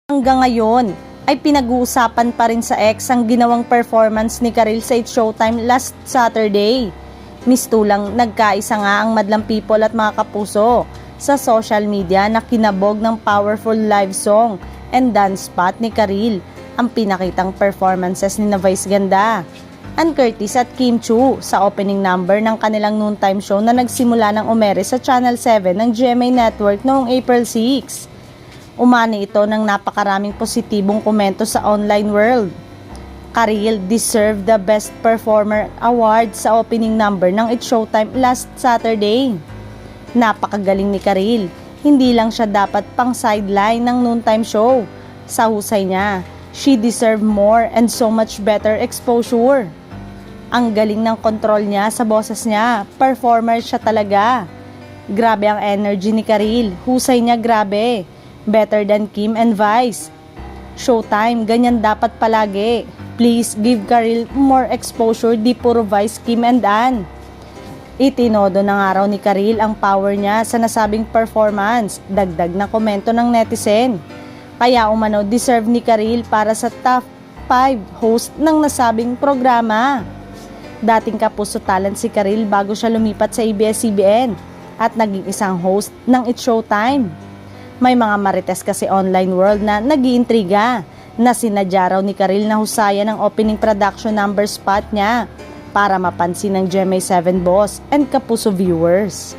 Hanggang ngayon ay pinag-uusapan pa rin sa X ang ginawang performance ni Karil sa It's Showtime last Saturday. Mistulang nagkaisa nga ang madlang people at mga kapuso sa social media na kinabog ng powerful live song and dance spot ni Karil ang pinakitang performances ni Vice Ganda, Ann Curtis at Kim Chu sa opening number ng kanilang noontime show na nagsimula ng umere sa Channel 7 ng GMA Network noong April 6. Umani ito ng napakaraming positibong komento sa online world. Karil deserved the Best Performer Award sa opening number ng It's Showtime last Saturday. Napakagaling ni Karil. Hindi lang siya dapat pang sideline ng noontime show. Sa husay niya, she deserved more and so much better exposure. Ang galing ng control niya sa boses niya. Performer siya talaga. Grabe ang energy ni Karil. Husay niya grabe. Better than Kim and Vice. Showtime, ganyan dapat palagi. Please give Karil more exposure, di puro Vice, Kim and Ann. Itinodo ng araw ni Karil ang power niya sa nasabing performance. Dagdag na komento ng netizen. Kaya umano deserve ni Karil para sa top 5 host ng nasabing programa. Dating kapuso talent si Karil bago siya lumipat sa ABS-CBN at naging isang host ng It's Showtime. May mga marites kasi online world na nag-iintriga na sinadya raw ni Karil na husayan ang opening production number spot niya para mapansin ng GMA7 boss and kapuso viewers.